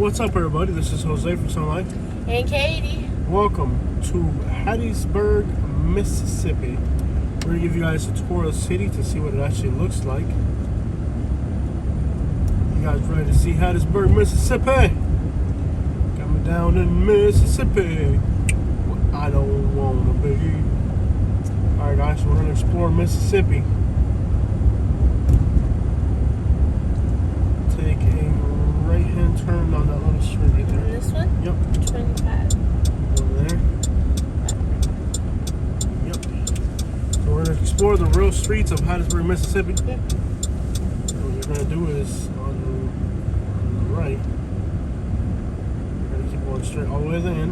What's up, everybody? This is Jose from Sun Life. And Katie. Welcome to Hattiesburg, Mississippi. We're going to give you guys a tour of the city to see what it actually looks like. You guys ready to see Hattiesburg, Mississippi? Coming down in Mississippi. I don't want to be. Alright, guys, so we're going to explore Mississippi. Take a right-hand turn down that little street right there. This one? Yep. 25. Over there. Yep. So we're going to explore the real streets of Hattiesburg, Mississippi. Yep. What we're going to do is on the right, we're going to keep going straight all the way to the end.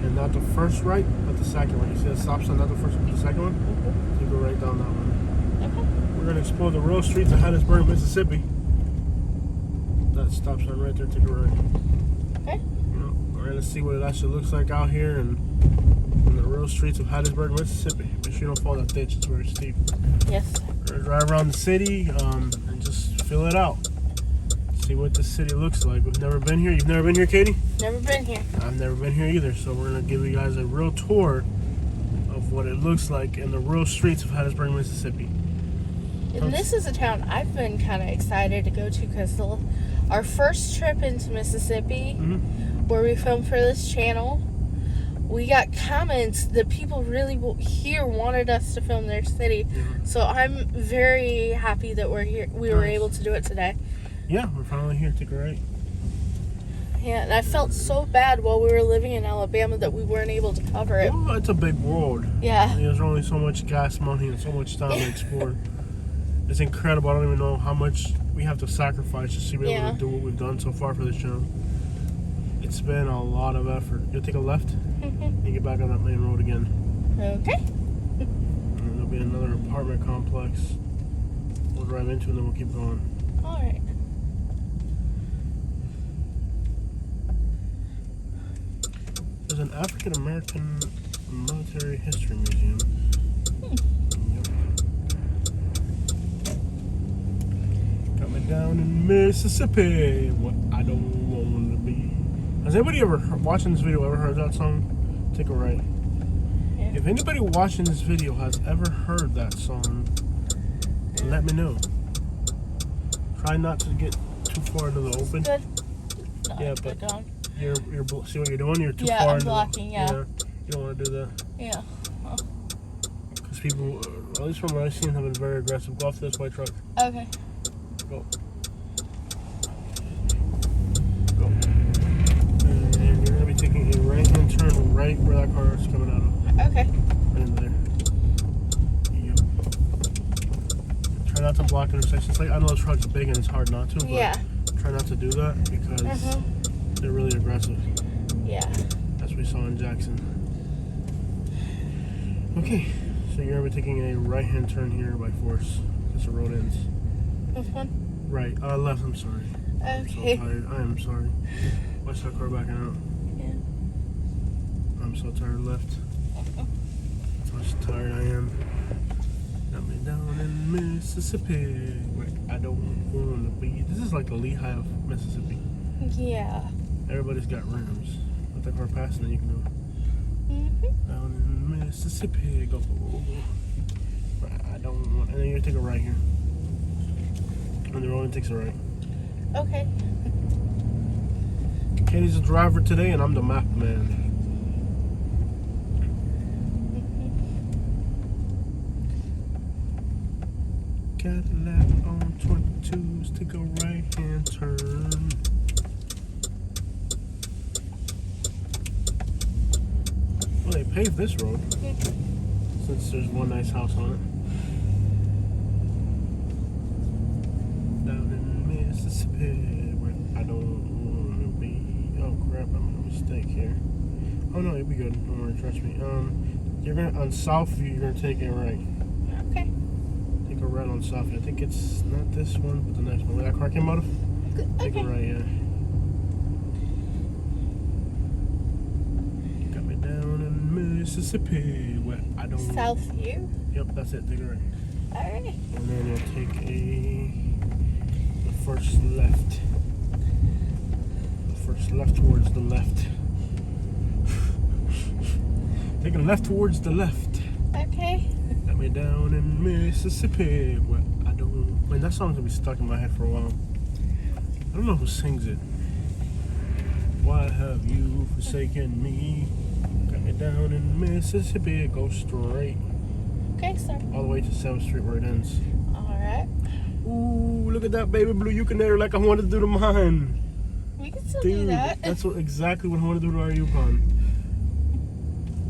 And not the first right, but the second one. You see that stop sign, not the first one, but the second one? You go right down that one. Okay. We're going to explore the real streets of Hattiesburg, Mississippi. That stop sign right there, take a right. Okay. You know, we're going to see what it actually looks like out here and in the real streets of Hattiesburg, Mississippi. Make sure you don't fall in that ditch, it's very steep. Yes. We're going to drive around the city and just fill it out. See what the city looks like. We've never been here. You've never been here, Katie? Never been here. I've never been here either, so we're going to give you guys a real tour of what it looks like in the real streets of Hattiesburg, Mississippi. And this is a town I've been kind of excited to go to because our first trip into Mississippi, where we filmed for this channel, we got comments that people really here wanted us to film their city. So I'm very happy that we're here. We were able to do it today. Yeah, we're finally here. Take a right. Yeah, and I felt so bad while we were living in Alabama that we weren't able to cover it. Well, it's a big world. Yeah. There's only so much gas money and so much time to explore. It's incredible. I don't even know how much we have to sacrifice just to be able to do what we've done so far for this channel. It's been a lot of effort. You'll take a left and get back on that main road again. Okay. And then there'll be another apartment complex we'll drive into and then we'll keep going. All right. There's an African American military history museum. Yep. Got me down in Mississippi. What I don't want to be. Has anybody ever watching this video ever heard that song? Take a right. Yeah. If anybody watching this video has ever heard that song, let me know. Try not to get too far into the open. Good. No, Yeah, but but you're see what you're doing? You're too far I'm into blocking, the, You don't want to do that. Yeah. Because people, at least from what I've seen, have been very aggressive. Go off to this white truck. Okay. Go. Go. And you're going to be taking a right-hand turn right where that car is coming out of. Okay. Right in there. Yep. Try not to block intersections. Like, I know this truck's big and it's hard not to, but try not to do that because they're really aggressive. Yeah. As we saw in Jackson. Okay, so you're going to be taking a right-hand turn here by force because the road ends. This one? Right, left, I'm sorry. I'm so Okay. tired. I am sorry. Watch that car backing out. Yeah. I'm so tired. Left. That's how much tired I am. Got me down in Mississippi. Wait, I don't want to be. This is like the Lehigh of Mississippi. Yeah. Everybody's got rims. Let that car pass and then you can go. Down in Mississippi. Go. I don't want. And then you take a right here. And the road takes a right. Okay. Katie's the driver today, and I'm the map man. Cadillac on 22s, take a right-hand turn. Well, they paved this road since there's one nice house on it. Down in Mississippi, where I don't want to be. Oh crap! I made a mistake here. Oh no, you'll be good. Don't worry, trust me. You're gonna on Southview. You're gonna take a right. Okay. Take a right on Southview. I think it's not this one, but the next one. Where that car came out of. Take a right, yeah. Got me down in Mississippi, where I don't. Southview. Yep, that's it. Take a right. All right. And then you'll take the first left. Just left towards the left. Taking a left towards the left. Okay. Got me down in Mississippi. What I don't. Man, that song's gonna be stuck in my head for a while. I don't know who sings it. Why have you forsaken me? Got me down in Mississippi. Go straight. Okay, sir. All the way to 7th Street where it ends. Alright. Ooh, look at that baby blue Yukon like I wanted to do to mine. We can still Dude, do that. that's exactly what I want to do to our Yukon.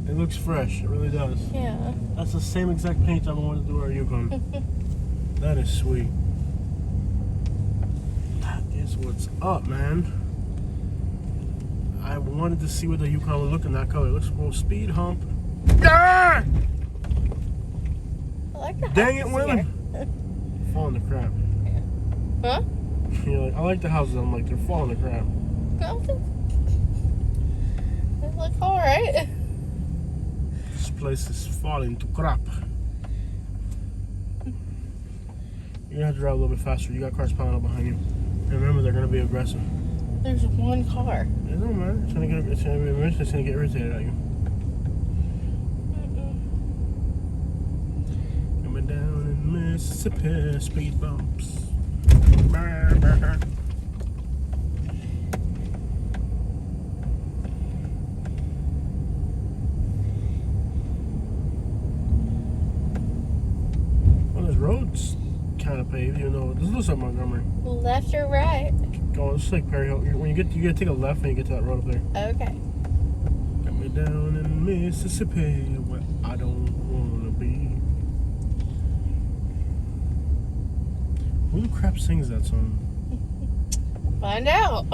It looks fresh. It really does. Yeah. That's the same exact paint I wanted to do to our Yukon. That is sweet. That is what's up, man. I wanted to see what the Yukon would look in that color. It looks cool. Speed hump. Ah! I like the Dang it, houses women. here. Falling to crap. Huh? You're like, I like the houses. I'm like, they're falling to crap. They look alright. This place is falling to crap. You're gonna have to drive a little bit faster. You got cars piling up behind you. And remember, they're gonna be aggressive. There's one car. It don't matter. It's gonna get irritated at you. Coming down in Mississippi, speed bumps. Brr, brr. Well, this road's kind of paved, even though this looks like Montgomery. Left or right? Going, it's like Perry Hill. When you gotta take a left when you get to that road up there. Okay. Got me down in Mississippi, where I don't wanna be. Who the crap sings that song? Find out.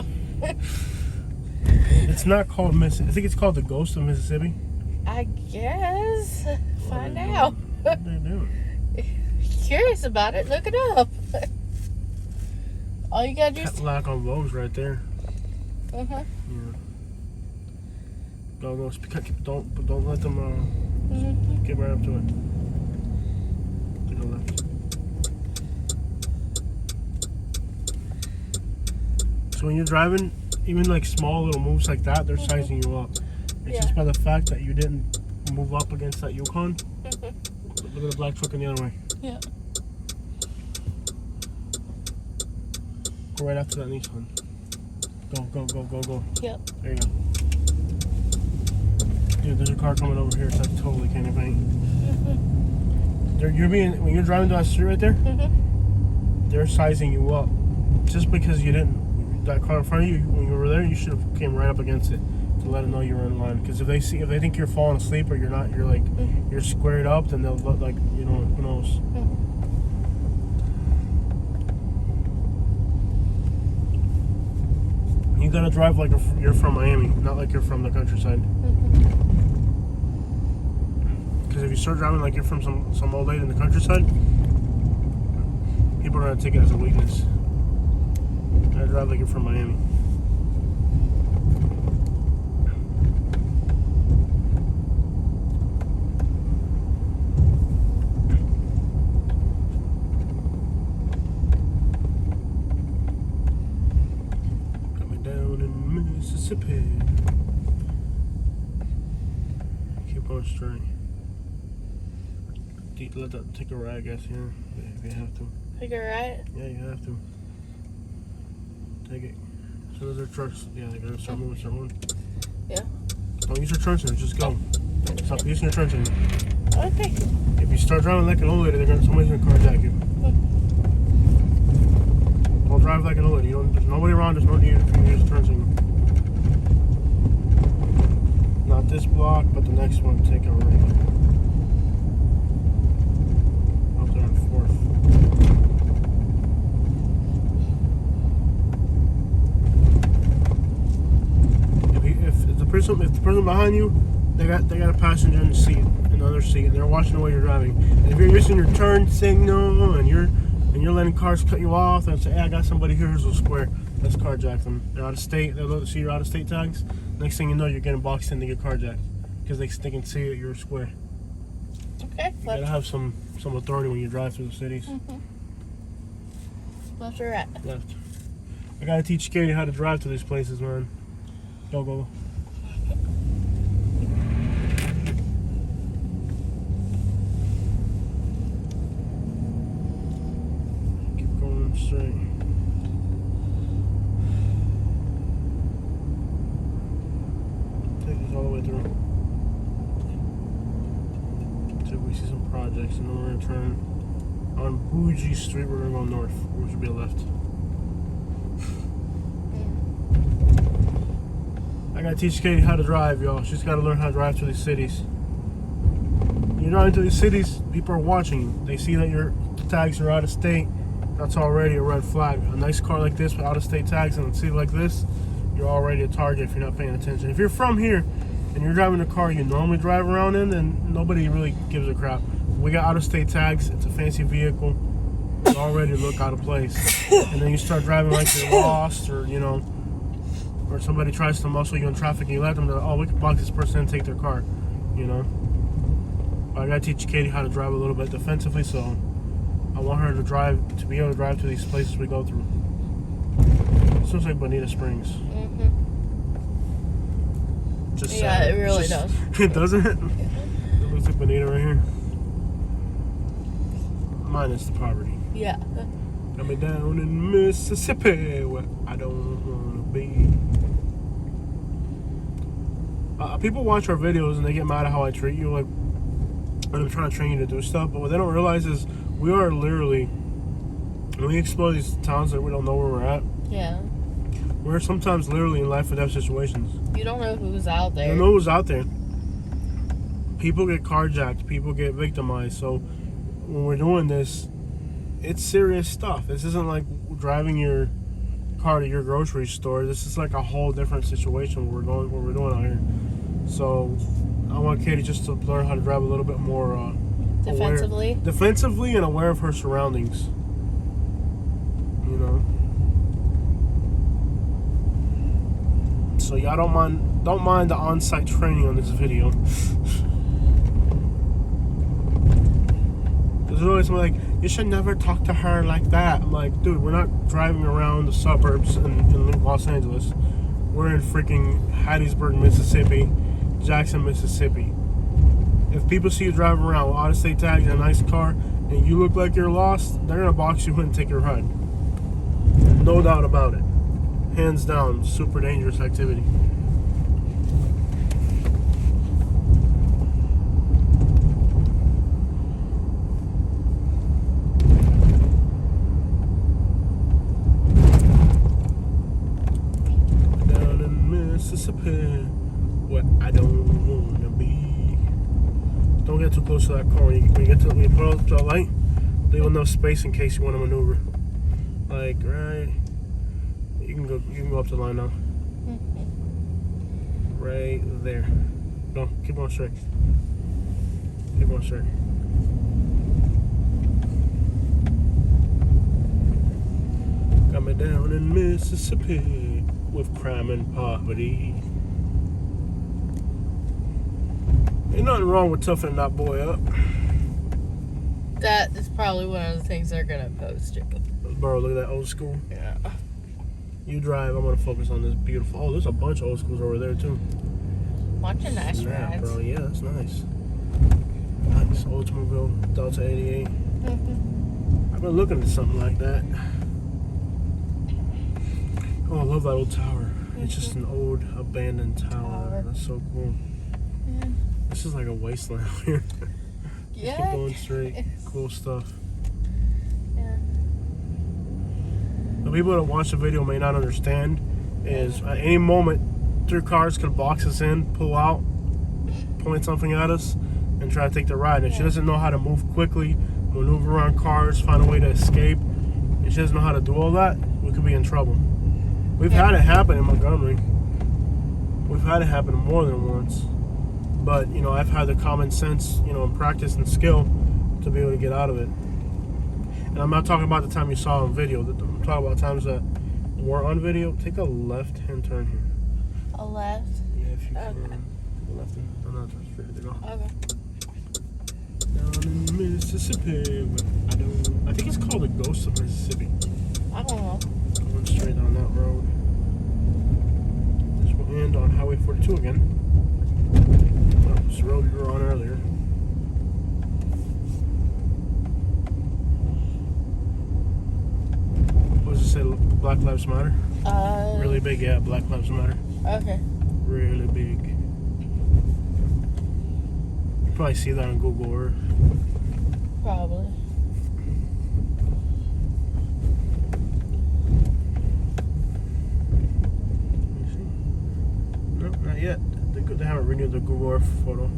It's not called Mississippi. I think it's called The Ghost of Mississippi. I guess. Find are they out. What are they doing? Curious about it. Look it up. All you gotta do is. Cadillac on Vogue's right there. Uh huh. Yeah. Go. Don't let them get right up to it. Take a left. So when you're driving, even like small little moves like that, they're sizing you up. It's just by the fact that you didn't move up against that Yukon. Look at the black truck in the other way. Yeah. Go right after that Nissan. Go. Yep. There you go. Dude, there's a car coming over here, so that's totally candy paint. When you're driving down the street right there, they're sizing you up. Just because you didn't, that car in front of you, when you were there, you should have came right up against it to let them know you were in line. Because if they think you're falling asleep or you're not, you're like, you're squared up, then they'll look like, who knows. You gotta drive like you're from Miami, not like you're from the countryside. Because if you start driving like you're from some old lady in the countryside, people are gonna take it as a weakness. You gotta drive like you're from Miami. Mississippi. Keep on straight. Let that take a ride, I guess, yeah. If you have to. Take a right? Yeah, you have to. Take it. As soon as their trucks, yeah, they're gonna start moving. Yeah. Don't use your turn signals, just go. Stop using your turn signals. Okay. If you start driving like an old lady, somebody's gonna carjack you. Don't drive like an old lady. There's nobody around, there's no need for you to use a turn signal. Not this block, but the next one, take a right. Up there on 4th. If the person behind you, they got a passenger in the seat, another seat, and they're watching the way you're driving. And if you're using your turn signal and you're letting cars cut you off and say, hey, I got somebody here who's a square, let's carjack them. They're out of state, they'll see your out of state tags. Next thing you know, you're getting boxed in to get carjacked because they can see that you're a square. Okay. You gotta have some authority when you drive through the cities. Left or right? Left. I gotta teach Katie how to drive to these places, man. Go, go, go. Keep going straight. Take this all the way through. Until we see some projects, and then we're gonna turn on Bougie Street. We're gonna go north, which will be a left. I gotta teach Katie how to drive, y'all. She's gotta learn how to drive through these cities. When you're driving through these cities, people are watching you. They see that your tags are out of state. That's already a red flag. A nice car like this with out of state tags in a city like this, you're already a target if you're not paying attention. If you're from here and you're driving a car you normally drive around in, then nobody really gives a crap. We got out of state tags. It's a fancy vehicle. You already look out of place. And then you start driving like you're lost, or or somebody tries to muscle you in traffic and you let them know, oh, we can box this person and take their car, But I gotta teach Katie how to drive a little bit defensively, so I want her to be able to drive to these places we go through. This looks like Bonita Springs. Mm-hmm. Just yeah, sad. it really does. It doesn't? It looks like Bonita right here. Minus the poverty. Yeah. Got me down in Mississippi where I don't wanna be. People watch our videos and they get mad at how I treat you, like when I'm trying to train you to do stuff. But what they don't realize is we are literally, when we explore these towns that we don't know where we're at, yeah, we're sometimes literally in life or death situations. You don't know who's out there. You don't know who's out there. People get carjacked. People get victimized. So when we're doing this, it's serious stuff. This isn't like driving your car to your grocery store. This is like a whole different situation where we're doing out here. So I want Katie just to learn how to drive a little bit more defensively and aware of her surroundings. So y'all don't mind the on-site training on this video. There's always like, you should never talk to her like that. I'm like, dude, we're not driving around the suburbs in Los Angeles. We're in freaking Hattiesburg, Mississippi, Jackson, Mississippi. If people see you driving around with out-of-state tags and a nice car, and you look like you're lost, they're gonna box you in and take your ride. No doubt about it. Hands down, super dangerous activity. Down in Mississippi, where I don't wanna be. Don't get too close to that car. When you pull up to a light, leave enough space in case you want to maneuver. Like, right. You can go up to the line now. Right there. No, keep going straight. Keep going straight. Got me down in Mississippi with crime and poverty. Ain't nothing wrong with toughening that boy up. That is probably one of the things they're gonna post. Bro, look at that old school. Yeah. You drive, I'm gonna focus on this beautiful. Oh, there's a bunch of old schools over there too. Bunch of nice rides. Bro, yeah, that's nice. Nice Oldsmobile Delta 88. I've been looking at something like that. Oh, I love that old tower. It's just an old abandoned tower. That's so cool. Yeah. This is like a wasteland out here. Yeah. Keep going straight. Cool stuff. Yeah. The people that watch the video may not understand is at any moment 3 cars could box us in, pull out, point something at us, and try to take the ride. And she doesn't know how to move quickly, maneuver around cars, find a way to escape. And she doesn't know how to do all that, we could be in trouble. We've had it happen in Montgomery. We've had it happen more than once. But, I've had the common sense, and practice and skill to be able to get out of it. And I'm not talking about the time you saw on video. I'm talking about times that were on video. Take a left-hand turn here. A left? Yeah, if you Okay. can. Left hand. No, not straight to go. Okay. Down in Mississippi. I think it's called the Ghost of Mississippi. I don't know. Going straight down that road. This will end on Highway 42 again. Oh, it's the road we were on earlier. What does it say? Black Lives Matter? Really big, yeah. Black Lives Matter. Okay. Really big. You probably see that on Google Earth. Probably. Nope, not yet. They haven't renewed the Google Earth photo.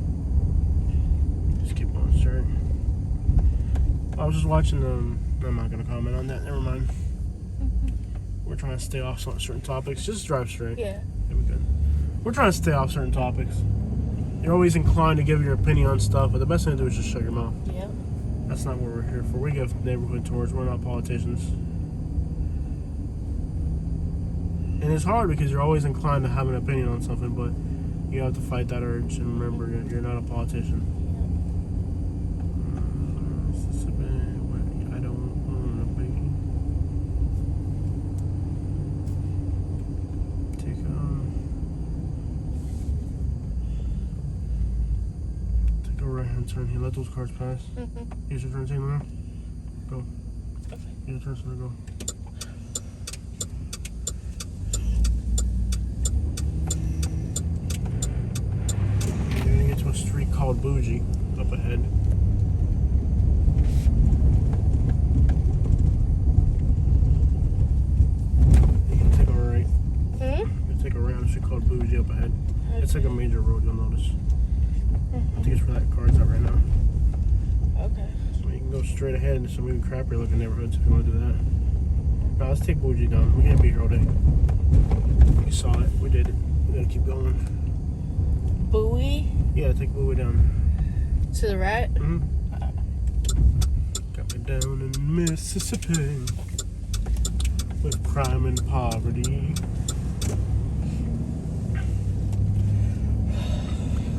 Just keep on straight. I was just watching I'm not gonna comment on that. Never mind. We're trying to stay off certain topics. Just drive straight. Yeah. It'll be good. We're trying to stay off certain topics. You're always inclined to give your opinion on stuff, but the best thing to do is just shut your mouth. Yep. That's not what we're here for. We give neighborhood tours. We're not politicians. And it's hard because you're always inclined to have an opinion on something, but you have to fight that urge and remember you're not a politician. I don't want to be. Take a right hand turn here. Let those cars pass. Use your turn signal now. Go. Okay. Use your turn signal. Go. To a street called Bougie up ahead. You can take a right. You can take a right on a street called Bougie up ahead. Okay. It's like a major road, you'll notice. I think it's where that car's at right now. Okay. So you can go straight ahead into some even crappier looking neighborhoods if you want to do that. Now let's take Bougie down. We can't be here all day. We saw it. We did it. We gotta keep going. Bowie? Yeah, take Bowie down. To the right? Got me down in Mississippi with crime and poverty.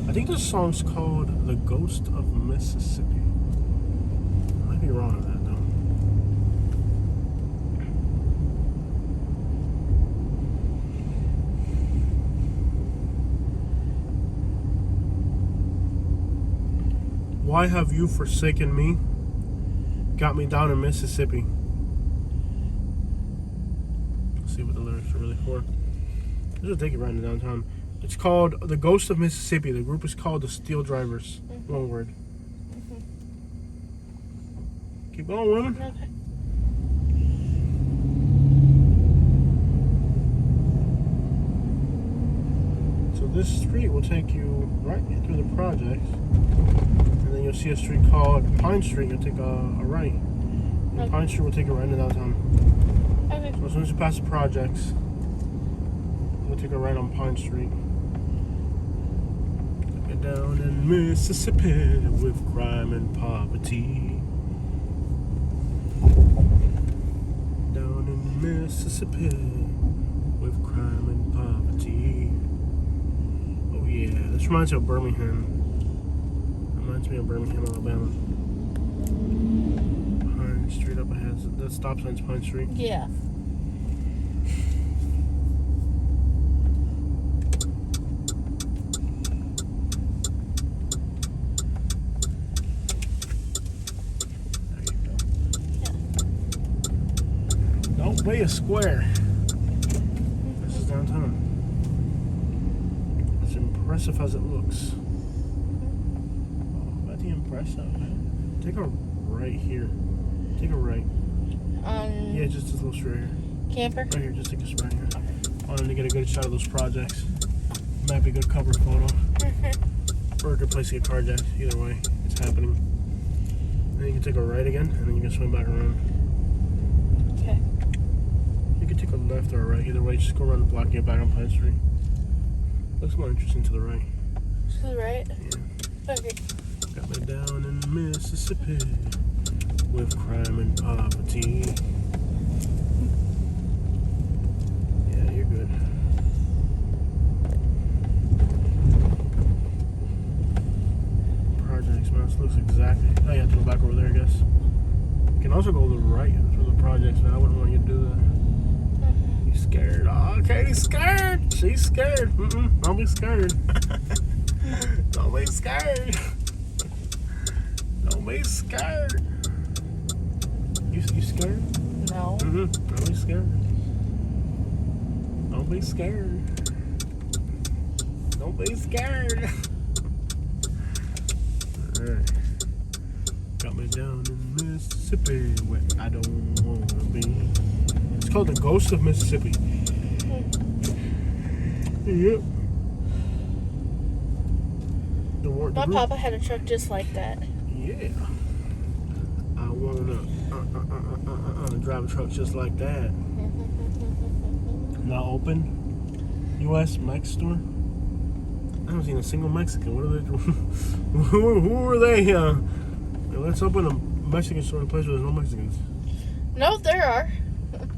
I think this song's called The Ghost of Mississippi. I might be wrong on that though. Why have you forsaken me? Got me down in Mississippi. Let's see what the lyrics are really for. This will take you right into downtown. It's called The Ghost of Mississippi. The group is called the Steel Drivers. One word. Keep going, women. Okay. So this street will take you right through the projects. And then you'll see a street called Pine Street. You'll take a right. And Okay. Pine Street will take you right into downtown. Okay. So as soon as you pass the projects, we'll take a right on Pine Street. Get down in Mississippi with crime and poverty. Down in Mississippi with crime and poverty. Oh yeah, this reminds me of Birmingham. Reminds me of Birmingham, Alabama. Pine Street up ahead. That stop sign's Pine Street. Yeah. There you go. Don't be a square. This is downtown. As impressive as it looks. Impressive. Take a right here. Take a right. Yeah, just this little straight here. Camper? Right here, just take a straight here. I wanted to get a good shot of those projects. Might be a good cover photo. Or a good place to get carjacked. Either way, it's happening. Then you can take a right again, and then you can swing back around. Okay. You can take a left or a right. Either way, just go around the block and get back on Pine Street. Looks more interesting to the right. To the right? Yeah. Okay. Got me down in Mississippi with crime and poverty. Yeah, you're good. Projects, man, this looks exactly. Oh, you have to go back over there, I guess. You can also go to the right through the projects, man. I wouldn't want you to do that. You She's scared. Oh, Katie's scared. She's scared. Don't be scared. Don't be scared. Don't be scared. You scared? No. Don't be scared. Don't be scared. Don't be scared. Alright. Got me down in Mississippi where I don't want to be. It's called the Ghost of Mississippi. Yep. My papa had a truck just like that. Yeah. I want to drive a truck just like that. Not open. U.S. Mex store. I haven't seen a single Mexican. What are they doing? who are they? Let's open a Mexican store in a place where there's no Mexicans. No, there are.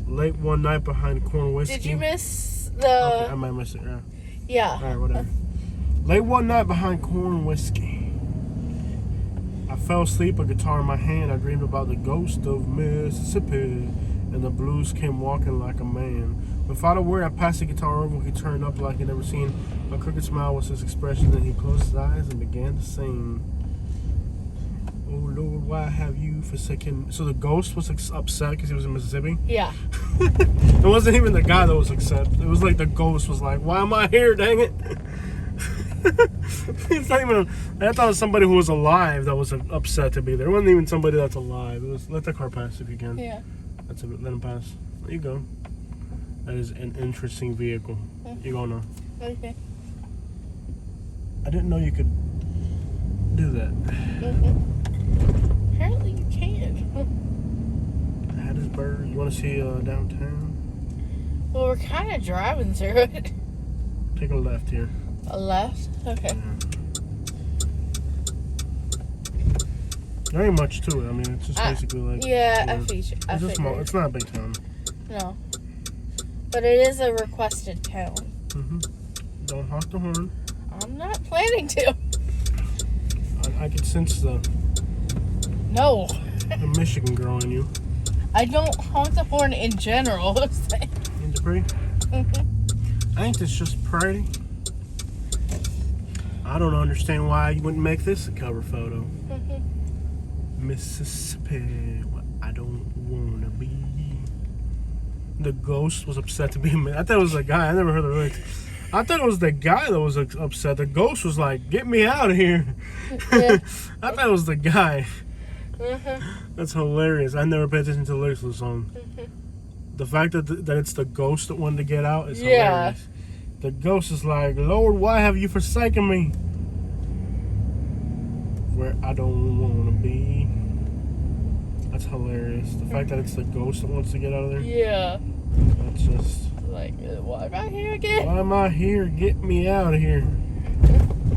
Late one night behind corn whiskey. Did you miss the... Okay, I might miss it, yeah. Yeah. Alright, whatever. Late one night behind corn whiskey. I fell asleep, a guitar in my hand. I dreamed about the ghost of Mississippi. And the blues came walking like a man. Without a word, I passed the guitar over. He turned up like he'd never seen. A crooked smile was his expression. Then he closed his eyes and began to sing. Oh Lord, why have you forsaken? So the ghost was upset because he was in Mississippi? Yeah. It wasn't even the guy that was upset. It was like the ghost was like, why am I here, dang it? It's not even I thought it was somebody who was alive that was upset to be there. It wasn't even somebody that's alive. It was, let the car pass if you can. Yeah. That's it, let him pass. There you go. That is an interesting vehicle. You go now. Okay. I didn't know you could do that. Apparently you can. Hattiesburg. You want to see downtown? Well, we're kind of driving through it. Take a left here. A left? Okay. Yeah. There ain't much to it. I mean, it's just basically like... Yeah, I figured. It's just small. It's not a big town. No. But it is a requested town. Don't honk the horn. I'm not planning to. I can sense the Michigan girl in you. I don't honk the horn in general. Ain't it pretty? I think it's just pretty. I don't understand why you wouldn't make this a cover photo. Mississippi, where I don't want to be. The ghost was upset to be a man. I thought it was a guy. I never heard the lyrics. I thought it was the guy that was upset. The ghost was like, get me out of here. Yeah. I thought it was the guy. That's hilarious. I never paid attention to the lyrics of the song. The fact that it's the ghost that wanted to get out is hilarious. The ghost is like, Lord, why have you forsaken me? Where I don't want to be. That's hilarious. The fact that it's the ghost that wants to get out of there. Yeah. That's just... Like, why am I here again? Why am I here? Get me out of here.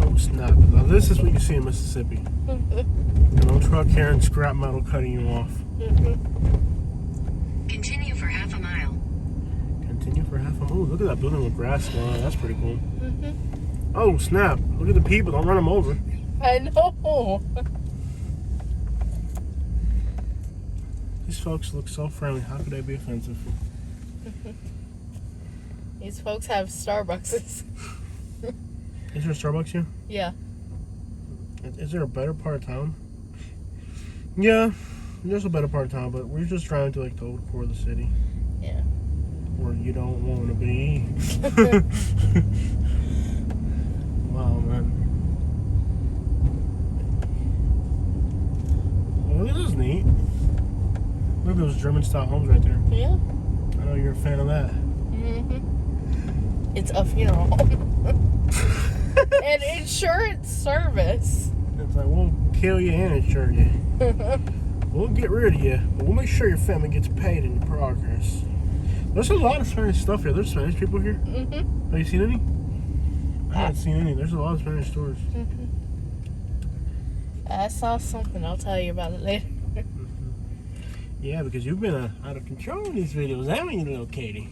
Oh, snap. Now, this is what you see in Mississippi. An old truck carrying scrap metal cutting you off. Continue for half a mile. Continue for half a mile. Oh, look at that building with grass going on. That's pretty cool. Oh, snap. Look at the people. Don't run them over. I know. These folks look so friendly. How could they be offensive? These folks have Starbucks. Is there a Starbucks here? Yeah. Is there a better part of town? Yeah, there's a better part of town, but we're just driving to like the old core of the city. Yeah. Where you don't want to be. Wow, man. Well, this is neat. Look at those German-style homes right there. Yeah. I know you're a fan of that. It's a funeral home. And insurance service. It's like, we'll kill you and insure you. We'll get rid of you, but we'll make sure your family gets paid in your progress. There's a lot of Spanish stuff here. There's Spanish people here. Have you seen any? I haven't seen any. There's a lot of Spanish stores. I saw something. I'll tell you about it later. Yeah, because you've been out of control in these videos, haven't you, little Katie?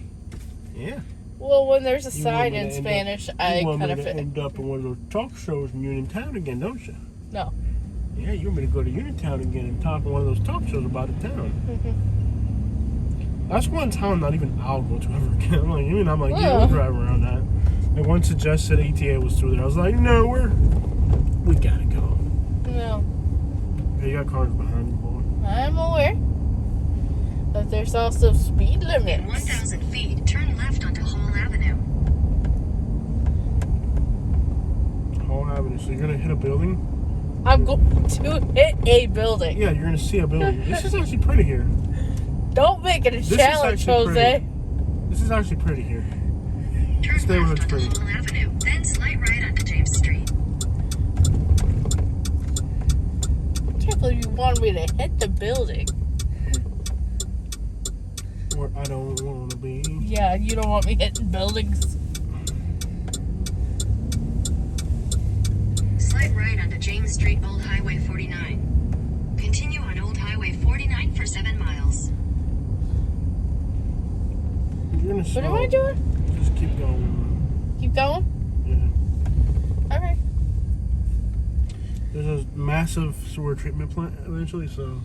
Yeah. Well, when there's a You sign want me in to end Spanish, up- I You want kind me of to fit. end up in one of those talk shows in Uniontown again, don't you? No. Yeah, you want me to go to Uniontown again and talk in one of those talk shows about the town. That's one town not even I'll go to ever again. I'm like, yeah, Yeah. we'll drive around that. And one suggested ETA was through there. I was like, no, we gotta go. No. Yeah, you got cars behind you, boy. I'm aware. But there's also speed In limits. 1,000 feet, turn left onto Hall Avenue. Hall Avenue. So you're gonna hit a building? I'm going to hit a building. Yeah, you're gonna see a building. This is actually pretty here. Don't make it a This is challenge, actually Jose. pretty. This is actually pretty here. Turn This neighborhood's left onto pretty. Hall Avenue, then slight right onto James Street. I can't believe you wanted me to hit the building. Where I don't wanna be. Yeah, you don't want me hitting buildings. Slight right onto James Street, Old Highway 49. Continue on Old Highway 49 for 7 miles. You're gonna What slow. am I doing? Just keep going. Keep going? Yeah. Okay. There's a massive sewer treatment plant eventually, so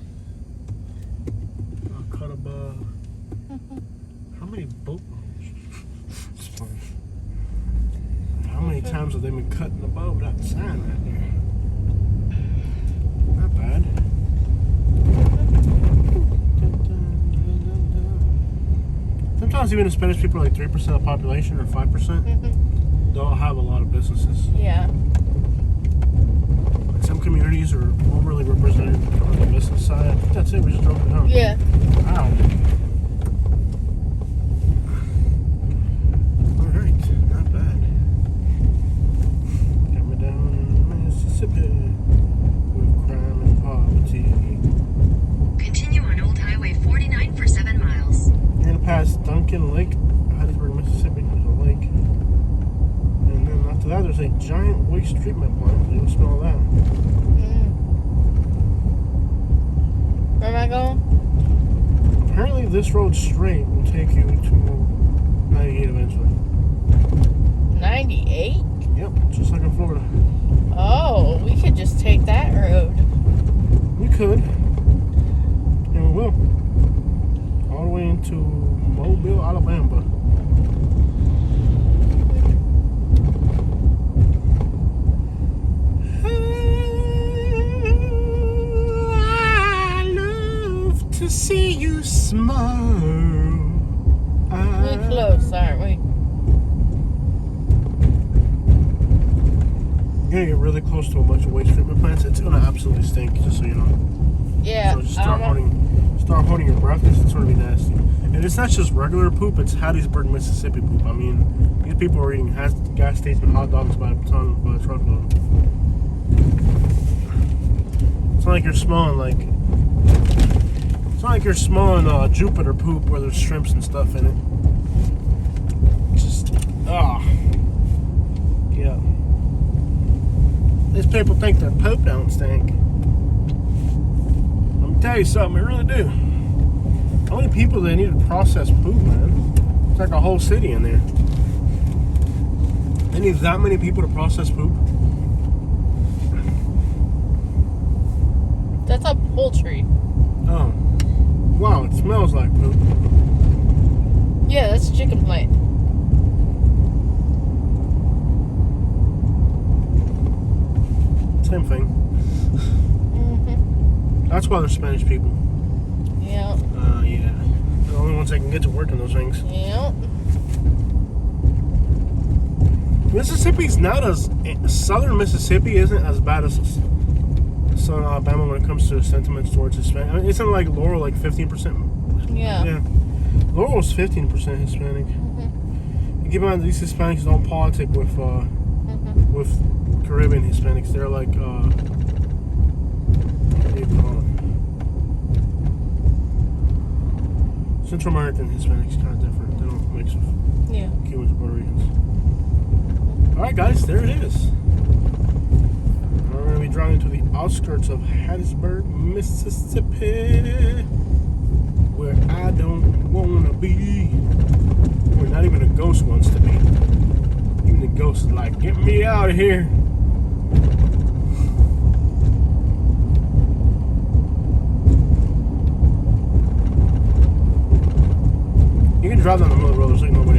I'll cut above. How many boat loads? It's funny. How many times have they been cutting above that sign right there? Not bad. Sometimes even the Spanish people are like 3% of the population or 5%. Don't have a lot of businesses. Yeah. Some communities are overly represented on the business side. I think that's it. We just drove it home. Yeah. Wow. All right, not bad. Coming down Mississippi with crime and poverty. Continue on Old Highway 49 for 7 miles. You're gonna pass Duncan Lake, Hattiesburg, Mississippi. There's a lake, and then after that, there's a giant waste treatment plant. You'll smell that. Where am I going? Apparently, this road straight will take you to 98 eventually. 98? Yep, just like in Florida. Oh, we could just take that road. We could, and we will, all the way into Mobile, Alabama. I love to see you smile. We're close, aren't we? You're gonna get really close to a bunch of waste treatment plants. It's gonna absolutely stink, just so you know. Yeah. So just start holding your breath because it's gonna be nasty. And it's not just regular poop; it's Hattiesburg, Mississippi poop. I mean, these people are eating gas station hot dogs by the truckload. It's not like you're smelling like. It's not like you're smelling Jupiter poop where there's shrimps and stuff in it. Just yeah. These people think their poop don't stink. Let me tell you something, it really do. How many people they need to process poop, man? It's like a whole city in there. They need that many people to process poop. That's a poultry. Oh. Wow, it smells like poop. Yeah, that's a chicken plant. Same thing. That's why they're Spanish people. Yeah. Yeah. They're the only ones that can get to work in those things. Yeah. Mississippi's not as... Southern Mississippi isn't as bad as Southern Alabama when it comes to sentiments towards Hispanic. I mean, isn't like Laurel like 15%? Yeah. Yeah. Laurel's 15% Hispanic. Keep in mind, these Hispanics don't politic with Caribbean Hispanics. They're like, what do you call it? Central American Hispanics, kind of different. They don't mix with Yeah. Cubans or Puerto Ricans. Alright guys, there it is. We're going to be driving to the outskirts of Hattiesburg, Mississippi, where I don't want to be, where not even a ghost wants to be. Even the ghost is like, get me out of here. drive down the middle of the road so you know